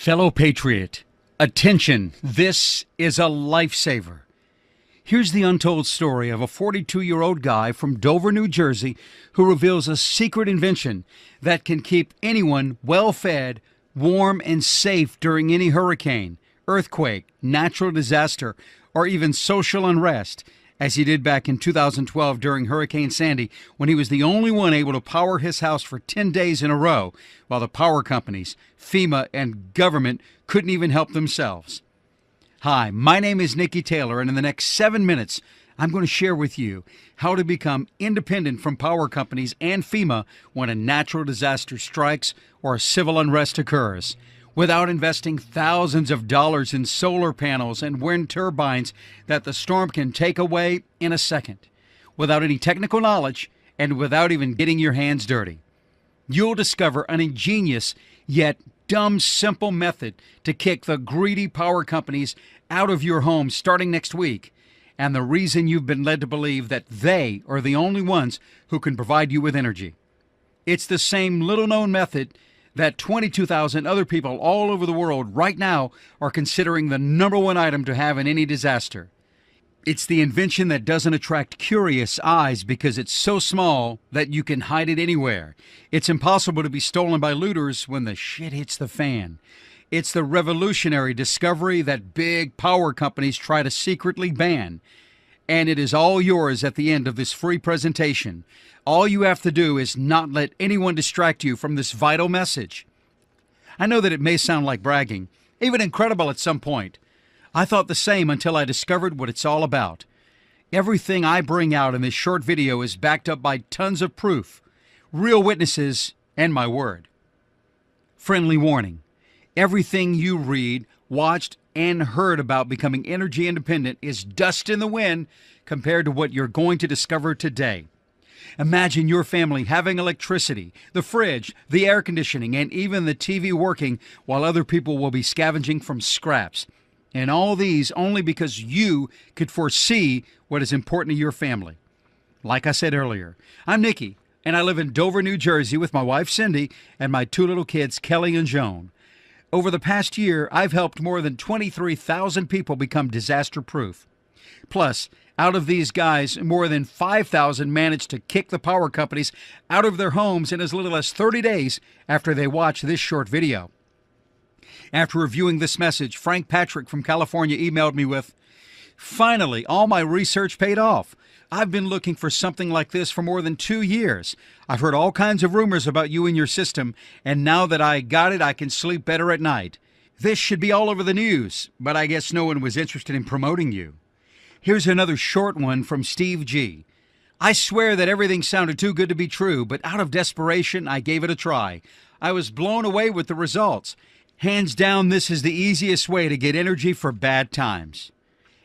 Fellow patriot, attention, this is a lifesaver. Here's the untold story of a 42-year-old guy from Dover, New Jersey, who reveals a secret invention that can keep anyone well-fed, warm, and safe during any hurricane, earthquake, natural disaster, or even social unrest, as he did back in 2012 during Hurricane Sandy, when he was the only one able to power his house for 10 days in a row, while the power companies, FEMA, and government couldn't even help themselves. Hi, my name is Nikki Taylor, and in the next 7 minutes, I'm going to share with you how to become independent from power companies and FEMA when a natural disaster strikes or a civil unrest occurs, without investing thousands of dollars in solar panels and wind turbines that the storm can take away in a second, without any technical knowledge, and without even getting your hands dirty. You'll discover an ingenious yet dumb simple method to kick the greedy power companies out of your home starting next week, and the reason you've been led to believe that they are the only ones who can provide you with energy. It's the same little-known method that 22,000 other people all over the world right now are considering the #1 item to have in any disaster. It's the invention that doesn't attract curious eyes because it's so small that you can hide it anywhere. It's impossible to be stolen by looters when the shit hits the fan. It's the revolutionary discovery that big power companies try to secretly ban. And it is all yours at the end of this free presentation. All you have to do is not let anyone distract you from this vital message. I know that it may sound like bragging, even incredible at some point. I thought the same until I discovered what it's all about. Everything I bring out in this short video is backed up by tons of proof, real witnesses, and my word. Friendly warning: everything you read, watched, and heard about becoming energy independent is dust in the wind compared to what you're going to discover today. Imagine your family having electricity, the fridge, the air conditioning, and even the TV working while other people will be scavenging from scraps. And all these only because you could foresee what is important to your family. Like I said earlier, I'm Nikki, and I live in Dover, New Jersey with my wife Cindy and my 2 little kids, Kelly and Joan. Over the past year, I've helped more than 23,000 people become disaster-proof. Plus, out of these guys, more than 5,000 managed to kick the power companies out of their homes in as little as 30 days after they watched this short video. After reviewing this message, Frank Patrick from California emailed me with, "Finally, all my research paid off. I've been looking for something like this for more than 2 years. I've heard all kinds of rumors about you and your system, and now that I got it, I can sleep better at night. This should be all over the news, but I guess no one was interested in promoting you." Here's another short one from Steve G. "I swear that everything sounded too good to be true, but out of desperation, I gave it a try. I was blown away with the results. Hands down, this is the easiest way to get energy for bad times."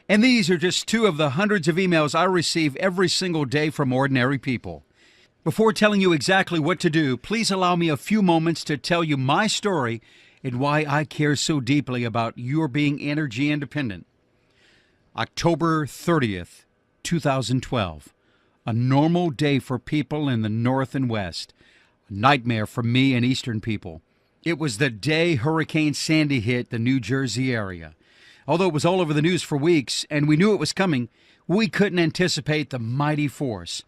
And these are just 2 of the hundreds of emails I receive every single day from ordinary people. Before telling you exactly what to do, please allow me a few moments to tell you my story and why I care so deeply about your being energy independent. October 30th, 2012. A normal day for people in the North and West. A nightmare for me and Eastern people. It was the day Hurricane Sandy hit the New Jersey area. Although it was all over the news for weeks and we knew it was coming, we couldn't anticipate the mighty force.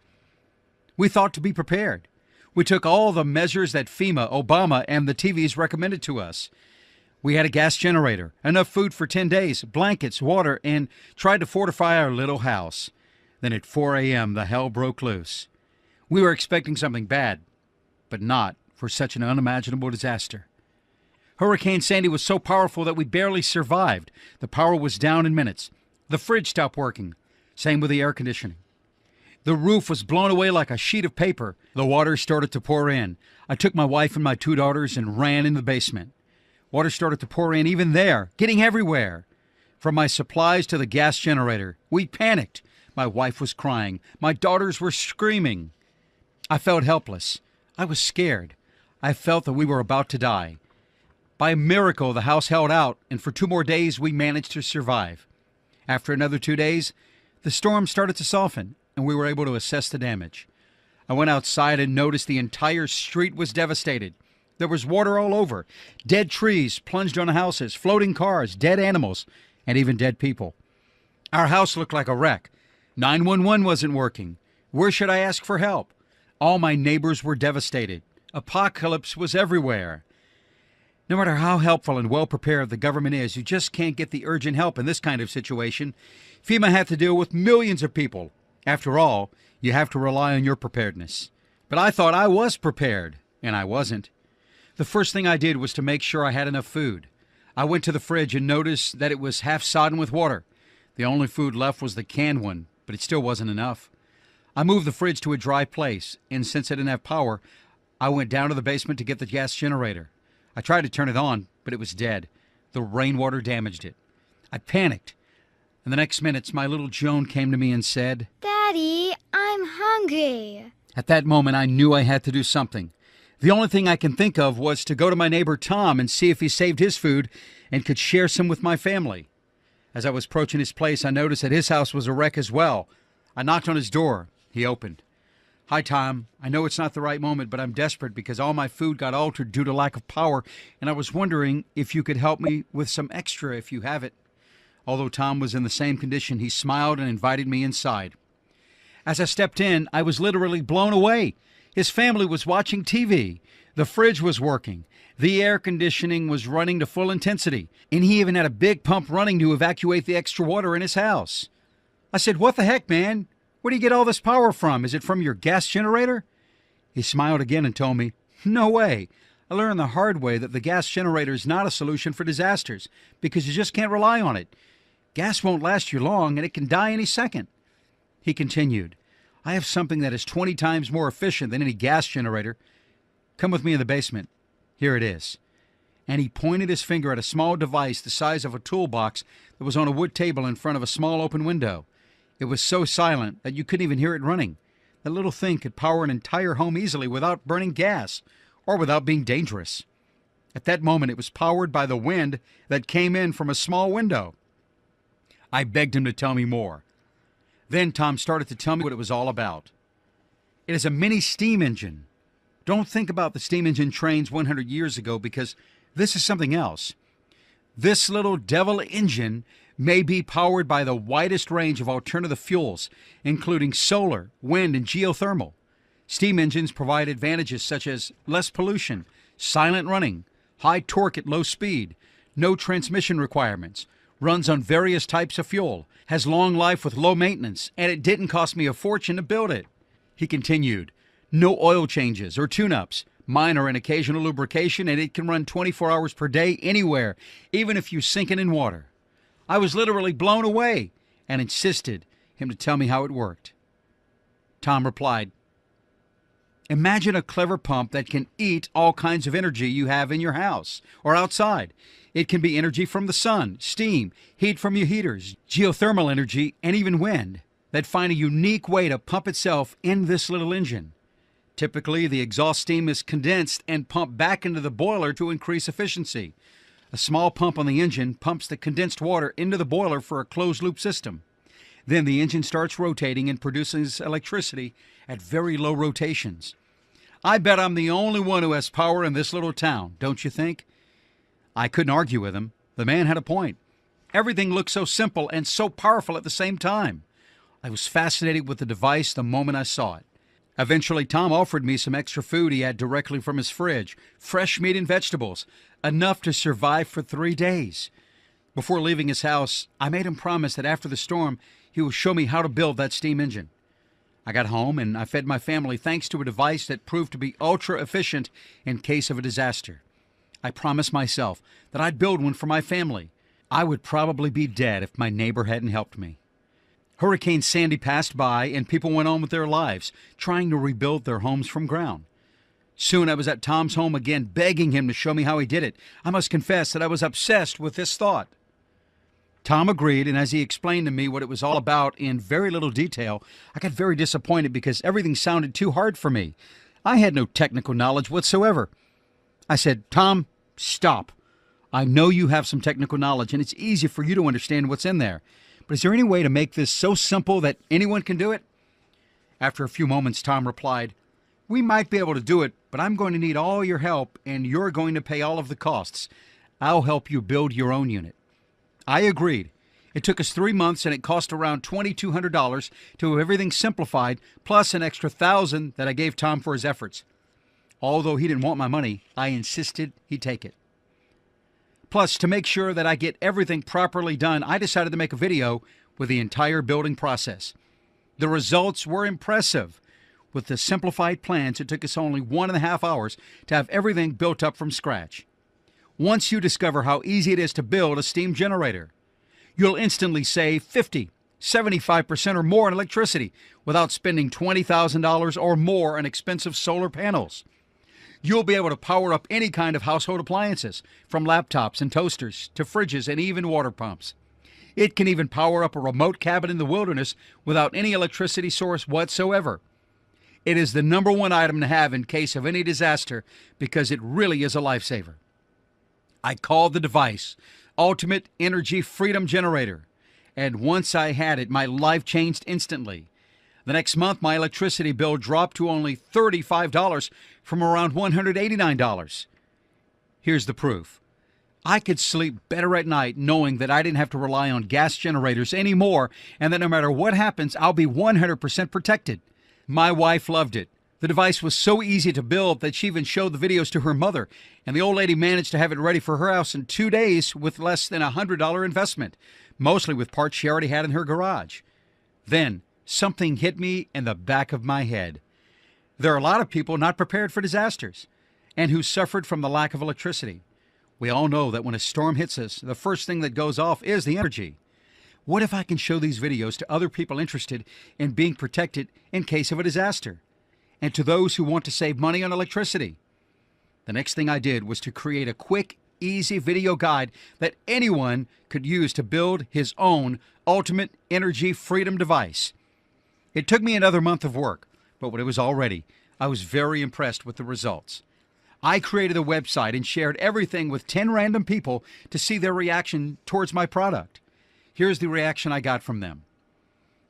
We thought to be prepared. We took all the measures that FEMA, Obama, and the TVs recommended to us. We had a gas generator, enough food for 10 days, blankets, water, and tried to fortify our little house. Then at 4 a.m., the hell broke loose. We were expecting something bad, but not for such an unimaginable disaster. Hurricane Sandy was so powerful that we barely survived. The power was down in minutes. The fridge stopped working. Same with the air conditioning. The roof was blown away like a sheet of paper. The water started to pour in. I took my wife and my 2 daughters and ran in the basement. Water started to pour in even there, getting everywhere. From my supplies to the gas generator. We panicked. My wife was crying. My daughters were screaming. I felt helpless. I was scared. I felt that we were about to die. By a miracle, the house held out, and for 2 more days, we managed to survive. After another 2 days, the storm started to soften, and we were able to assess the damage. I went outside and noticed the entire street was devastated. There was water all over, dead trees plunged on houses, floating cars, dead animals, and even dead people. Our house looked like a wreck. 911 wasn't working. Where should I ask for help? All my neighbors were devastated. Apocalypse was everywhere. No matter how helpful and well prepared the government is, you just can't get the urgent help in this kind of situation. FEMA had to deal with millions of people. After all, you have to rely on your preparedness. But I thought I was prepared, and I wasn't. The first thing I did was to make sure I had enough food. I went to the fridge and noticed that it was half sodden with water. The only food left was the canned one, but it still wasn't enough. I moved the fridge to a dry place, and since I didn't have power, I went down to the basement to get the gas generator. I tried to turn it on, but it was dead. The rainwater damaged it. I panicked, and the next minutes my little Joan came to me and said, "Daddy, I'm hungry." At that moment, I knew I had to do something. The only thing I can think of was to go to my neighbor Tom and see if he saved his food and could share some with my family. As I was approaching his place, I noticed that his house was a wreck as well. I knocked on his door. He opened. "Hi, Tom. I know it's not the right moment, but I'm desperate because all my food got altered due to lack of power, and I was wondering if you could help me with some extra if you have it." Although Tom was in the same condition, he smiled and invited me inside. As I stepped in, I was literally blown away. His family was watching TV. The fridge was working. The air conditioning was running to full intensity, and he even had a big pump running to evacuate the extra water in his house. I said, "What the heck, man? Where do you get all this power from? Is it from your gas generator?" He smiled again and told me, "No way. I learned the hard way that the gas generator is not a solution for disasters because you just can't rely on it. Gas won't last you long, and it can die any second." He continued, "I have something that is 20 times more efficient than any gas generator. Come with me in the basement. Here it is." And he pointed his finger at a small device the size of a toolbox that was on a wood table in front of a small open window. It was so silent that you couldn't even hear it running. The little thing could power an entire home easily without burning gas or without being dangerous. At that moment, it was powered by the wind that came in from a small window. I begged him to tell me more. Then Tom started to tell me what it was all about. It is a mini steam engine. Don't think about the steam engine trains 100 years ago because this is something else. This little devil engine may be powered by the widest range of alternative fuels, including solar, wind, and geothermal. Steam engines provide advantages such as less pollution, silent running, high torque at low speed, no transmission requirements, runs on various types of fuel, has long life with low maintenance, and it didn't cost me a fortune to build it. He continued, no oil changes or tune-ups, minor and occasional lubrication, and it can run 24 hours per day anywhere, even if you sink it in water. I was literally blown away and insisted him to tell me how it worked. Tom replied, "Imagine a clever pump that can eat all kinds of energy you have in your house or outside. It can be energy from the sun, steam, heat from your heaters, geothermal energy, and even wind that find a unique way to pump itself in this little engine. Typically, the exhaust steam is condensed and pumped back into the boiler to increase efficiency. A small pump on the engine pumps the condensed water into the boiler for a closed-loop system. Then the engine starts rotating and produces electricity at very low rotations. I bet I'm the only one who has power in this little town, don't you think?" I couldn't argue with him. The man had a point. Everything looked so simple and so powerful at the same time. I was fascinated with the device the moment I saw it. Eventually, Tom offered me some extra food he had directly from his fridge, fresh meat and vegetables, enough to survive for 3 days. Before leaving his house, I made him promise that after the storm, he would show me how to build that steam engine. I got home and I fed my family thanks to a device that proved to be ultra efficient in case of a disaster. I promised myself that I'd build one for my family. I would probably be dead if my neighbor hadn't helped me. Hurricane Sandy passed by and people went on with their lives, trying to rebuild their homes from ground. Soon I was at Tom's home again, begging him to show me how he did it. I must confess that I was obsessed with this thought. Tom agreed, and as he explained to me what it was all about in very little detail, I got very disappointed because everything sounded too hard for me. I had no technical knowledge whatsoever. I said, "Tom, stop. I know you have some technical knowledge, and it's easy for you to understand what's in there. But is there any way to make this so simple that anyone can do it?" After a few moments, Tom replied, "We might be able to do it, but I'm going to need all your help, and you're going to pay all of the costs. I'll help you build your own unit." I agreed. It took us 3 months, and it cost around $2,200 to have everything simplified, plus an extra $1,000 that I gave Tom for his efforts. Although he didn't want my money, I insisted he take it. Plus, to make sure that I get everything properly done, I decided to make a video with the entire building process. The results were impressive. With the simplified plans, it took us only 1.5 hours to have everything built up from scratch. Once you discover how easy it is to build a steam generator, you'll instantly save 50, 75% or more in electricity without spending $20,000 or more on expensive solar panels. You'll be able to power up any kind of household appliances, from laptops and toasters to fridges and even water pumps. It can even power up a remote cabin in the wilderness without any electricity source whatsoever. It is the #1 item to have in case of any disaster because it really is a lifesaver. I called the device Ultimate Energy Freedom Generator, and once I had it, my life changed instantly. The next month, my electricity bill dropped to only $35 from around $189. Here's the proof. I could sleep better at night knowing that I didn't have to rely on gas generators anymore, and that no matter what happens, I'll be 100% protected. My wife loved it. The device was so easy to build that she even showed the videos to her mother, and the old lady managed to have it ready for her house in 2 days with less than a $100 investment, mostly with parts she already had in her garage. Then, something hit me in the back of my head. There are a lot of people not prepared for disasters and who suffered from the lack of electricity. We all know that when a storm hits us, the first thing that goes off is the energy. What if I can show these videos to other people interested in being protected in case of a disaster, and to those who want to save money on electricity? The next thing I did was to create a quick, easy video guide that anyone could use to build his own Ultimate Energy Freedom device. It took me another month of work, but when it was all ready, I was very impressed with the results. I created a website and shared everything with 10 random people to see their reaction towards my product. Here's the reaction I got from them.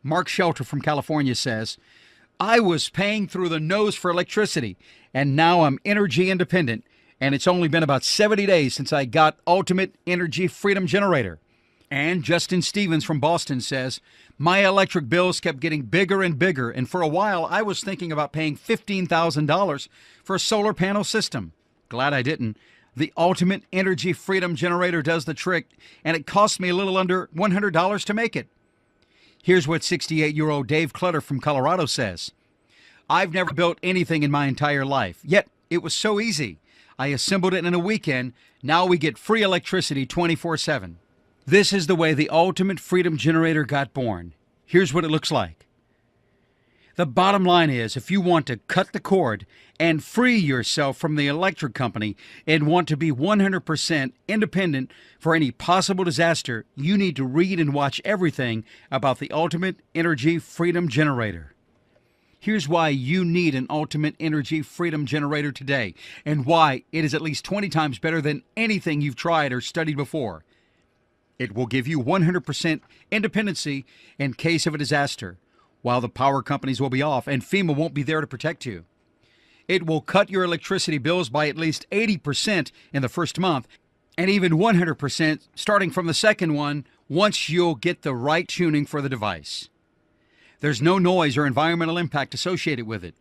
Mark Shelter from California says, "I was paying through the nose for electricity, and now I'm energy independent, and it's only been about 70 days since I got Ultimate Energy Freedom Generator." And Justin Stevens from Boston says, "My electric bills kept getting bigger and bigger, and for a while I was thinking about paying $15,000 for a solar panel system. Glad I didn't. The Ultimate Energy Freedom Generator does the trick, and it cost me a little under $100 to make it." Here's what 68-year-old Dave Clutter from Colorado says. "I've never built anything in my entire life, yet it was so easy. I assembled it in a weekend. Now we get free electricity 24/7. This is the way the Ultimate Freedom Generator got born. Here's what it looks like. The bottom line is, if you want to cut the cord and free yourself from the electric company and want to be 100% independent for any possible disaster, you need to read and watch everything about the Ultimate Energy Freedom Generator. Here's why you need an Ultimate Energy Freedom Generator today, and why it is at least 20 times better than anything you've tried or studied before. It will give you 100% independency in case of a disaster, while the power companies will be off and FEMA won't be there to protect you. It will cut your electricity bills by at least 80% in the first month, and even 100% starting from the second one once you'll get the right tuning for the device. There's no noise or environmental impact associated with it.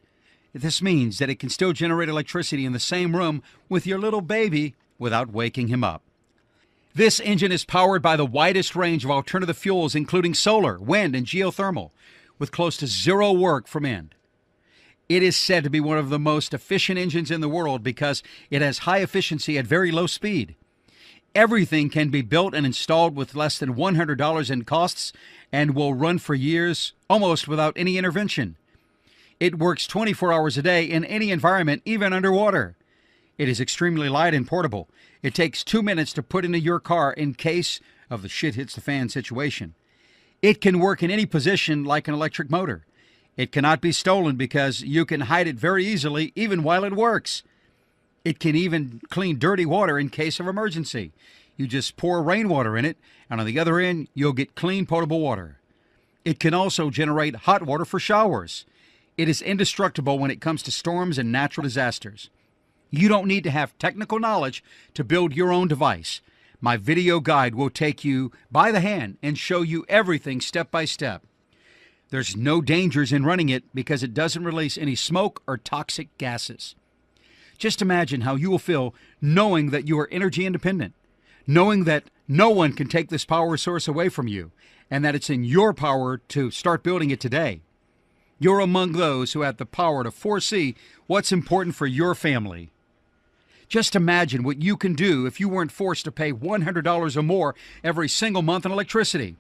This means that it can still generate electricity in the same room with your little baby without waking him up. This engine is powered by the widest range of alternative fuels, including solar, wind, and geothermal, with close to zero work from end. It is said to be one of the most efficient engines in the world because it has high efficiency at very low speed. Everything can be built and installed with less than $100 in costs and will run for years almost without any intervention. It works 24 hours a day in any environment, even underwater. It is extremely light and portable. It takes 2 minutes to put into your car in case of the shit hits the fan situation. It can work in any position like an electric motor. It cannot be stolen because you can hide it very easily even while it works. It can even clean dirty water in case of emergency. You just pour rainwater in it, and on the other end, you'll get clean potable water. It can also generate hot water for showers. It is indestructible when it comes to storms and natural disasters. You don't need to have technical knowledge to build your own device. My video guide will take you by the hand and show you everything step by step. There's no dangers in running it because it doesn't release any smoke or toxic gases. Just imagine how you will feel knowing that you are energy independent, knowing that no one can take this power source away from you, and that it's in your power to start building it today. You're among those who have the power to foresee what's important for your family. Just imagine what you can do if you weren't forced to pay $100 or more every single month on electricity.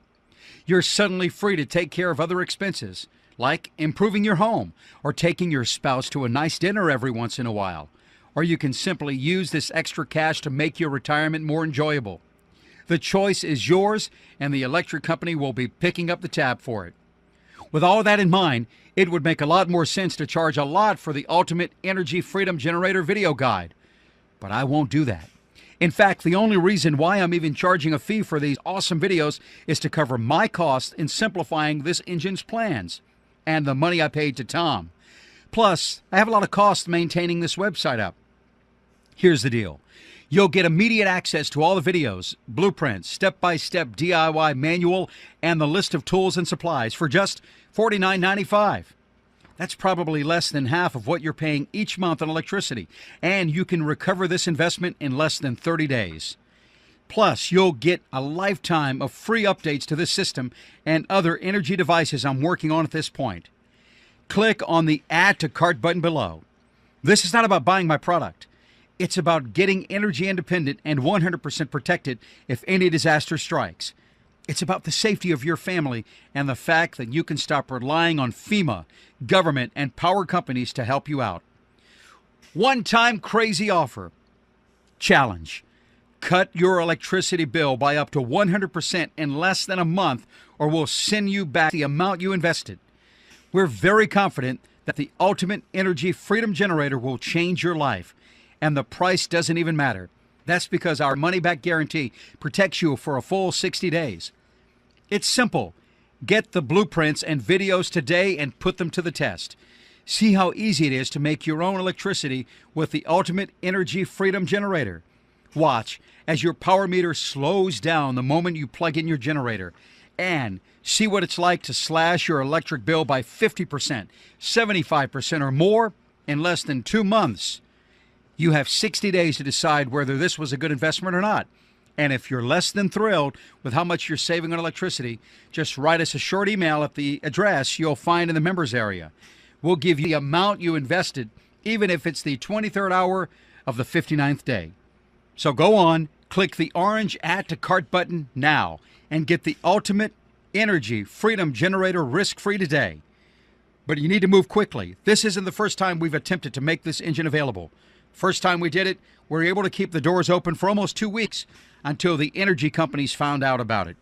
You're suddenly free to take care of other expenses, like improving your home or taking your spouse to a nice dinner every once in a while. Or you can simply use this extra cash to make your retirement more enjoyable. The choice is yours, and the electric company will be picking up the tab for it. With all that in mind, it would make a lot more sense to charge a lot for the Ultimate Energy Freedom Generator video guide. But I won't do that. In fact, the only reason why I'm even charging a fee for these awesome videos is to cover my cost in simplifying this engine's plans and the money I paid to Tom. Plus, I have a lot of costs maintaining this website up. Here's the deal. You'll get immediate access to all the videos, blueprints, step-by-step DIY manual, and the list of tools and supplies for just $49.95. That's probably less than half of what you're paying each month on electricity, and you can recover this investment in less than 30 days. Plus, you'll get a lifetime of free updates to this system and other energy devices I'm working on at this point. Click on the Add to Cart button below. This is not about buying my product. It's about getting energy independent and 100% protected if any disaster strikes. It's about the safety of your family and the fact that you can stop relying on FEMA, government, and power companies to help you out. One-time crazy offer. Challenge. Cut your electricity bill by up to 100% in less than a month, or we'll send you back the amount you invested. We're very confident that the Ultimate Energy Freedom Generator will change your life, and the price doesn't even matter. That's because our money-back guarantee protects you for a full 60 days. It's simple. Get the blueprints and videos today and put them to the test. See how easy it is to make your own electricity with the Ultimate Energy Freedom Generator. Watch as your power meter slows down the moment you plug in your generator, and see what it's like to slash your electric bill by 50%, 75% or more in less than 2 months. You have 60 days to decide whether this was a good investment or not. And if you're less than thrilled with how much you're saving on electricity, just write us a short email at the address you'll find in the members area. We'll give you the amount you invested, even if it's the 23rd hour of the 59th day. So go on, click the orange Add to Cart button now, and get the Ultimate Energy Freedom Generator risk-free today. But you need to move quickly. This isn't the first time we've attempted to make this engine available. First time we did it, we were able to keep the doors open for almost 2 weeks until the energy companies found out about it.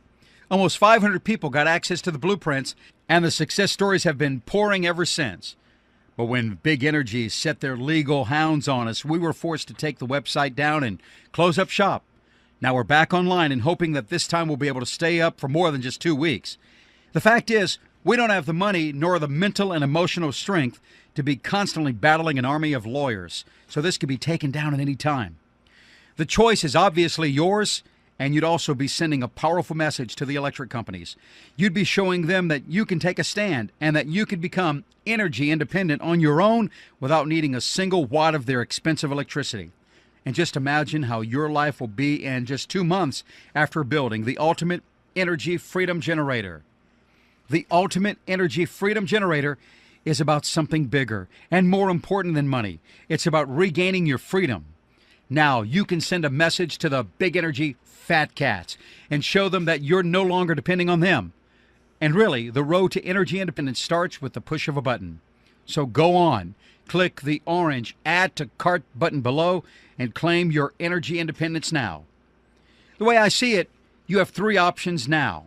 Almost 500 people got access to the blueprints, and the success stories have been pouring ever since. But when big energy set their legal hounds on us, we were forced to take the website down and close up shop. Now we're back online and hoping that this time we'll be able to stay up for more than just 2 weeks. The fact is, we don't have the money nor the mental and emotional strength to be constantly battling an army of lawyers, so this could be taken down at any time. The choice is obviously yours, and you'd also be sending a powerful message to the electric companies. You'd be showing them that you can take a stand and that you can become energy independent on your own without needing a single watt of their expensive electricity. And just imagine how your life will be in just 2 months after building the Ultimate Energy Freedom Generator. The Ultimate Energy Freedom Generator is about something bigger and more important than money. It's about regaining your freedom. Now you can send a message to the big energy fat cats and show them that you're no longer depending on them. And really, the road to energy independence starts with the push of a button. So go on, click the orange Add to Cart button below and claim your energy independence now. The way I see it, you have 3 options now.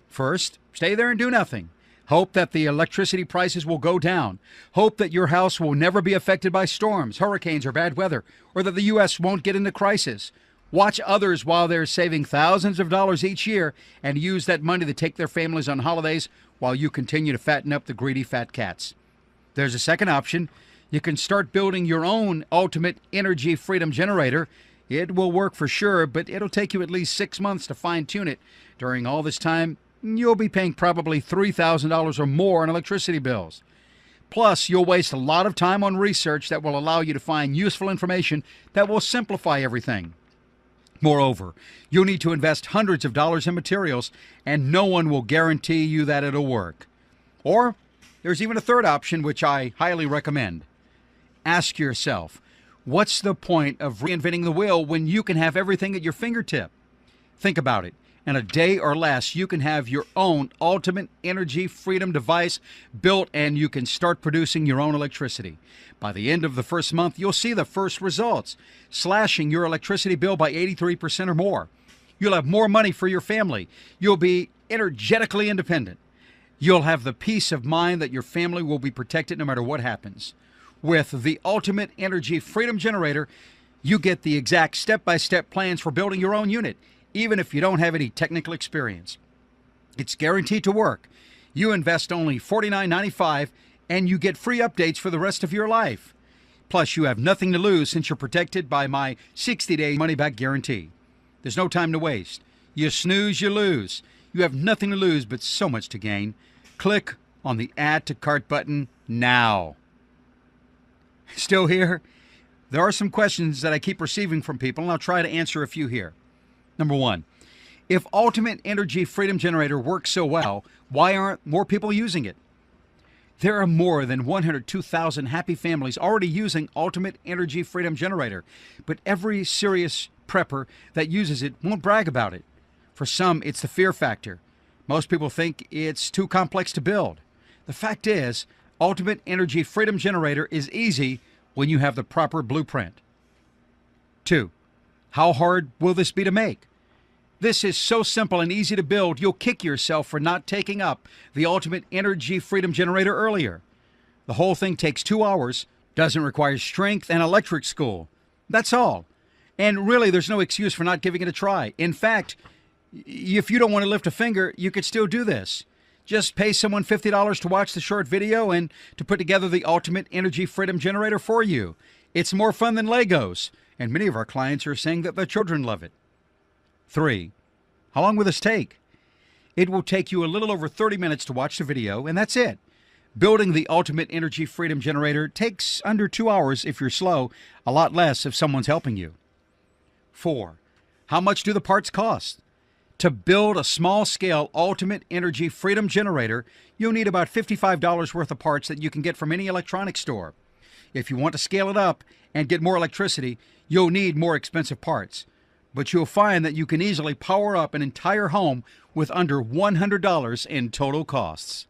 First, stay there and do nothing. Hope that the electricity prices will go down. Hope that your house will never be affected by storms, hurricanes, or bad weather, or that the U.S. won't get into crisis. Watch others while they're saving thousands of dollars each year and use that money to take their families on holidays while you continue to fatten up the greedy fat cats. There's a second option. You can start building your own ultimate energy freedom generator. It will work for sure, but it'll take you at least 6 months to fine-tune it. During all this time, you'll be paying probably $3,000 or more in electricity bills. Plus, you'll waste a lot of time on research that will allow you to find useful information that will simplify everything. Moreover, you'll need to invest hundreds of dollars in materials, and no one will guarantee you that it'll work. Or, there's even a third option, which I highly recommend. Ask yourself, what's the point of reinventing the wheel when you can have everything at your fingertip? Think about it. In a day or less, you can have your own ultimate energy freedom device built, and you can start producing your own electricity. By the end of the first month, you'll see the first results, slashing your electricity bill by 83% or more. You'll have more money for your family. You'll be energetically independent. You'll have the peace of mind that your family will be protected no matter what happens. With the Ultimate Energy Freedom Generator, you get the exact step-by-step plans for building your own unit, even if you don't have any technical experience. It's guaranteed to work. You invest only $49.95 and you get free updates for the rest of your life. Plus, you have nothing to lose since you're protected by my 60-day money-back guarantee. There's no time to waste. You snooze, you lose. You have nothing to lose but so much to gain. Click on the Add to Cart button now. Still here? There are some questions that I keep receiving from people, and I'll try to answer a few here. Number one, if Ultimate Energy Freedom Generator works so well, why aren't more people using it? There are more than 102,000 happy families already using Ultimate Energy Freedom Generator, but every serious prepper that uses it won't brag about it. For some, it's the fear factor. Most people think it's too complex to build. The fact is, Ultimate Energy Freedom Generator is easy when you have the proper blueprint. 2. How hard will this be to make? This is so simple and easy to build, you'll kick yourself for not taking up the Ultimate Energy Freedom Generator earlier. The whole thing takes 2 hours, doesn't require strength and electric school. That's all. And really, there's no excuse for not giving it a try. In fact, if you don't want to lift a finger, you could still do this. Just pay someone $50 to watch the short video and to put together the Ultimate Energy Freedom Generator for you. It's more fun than Legos, and many of our clients are saying that their children love it. 3. How long will this take? It will take you a little over 30 minutes to watch the video, and that's it. Building the Ultimate Energy Freedom Generator takes under 2 hours if you're slow, a lot less if someone's helping you. 4. How much do the parts cost? To build a small-scale Ultimate Energy Freedom Generator, you'll need about $55 worth of parts that you can get from any electronics store. If you want to scale it up and get more electricity, you'll need more expensive parts. But you'll find that you can easily power up an entire home with under $100 in total costs.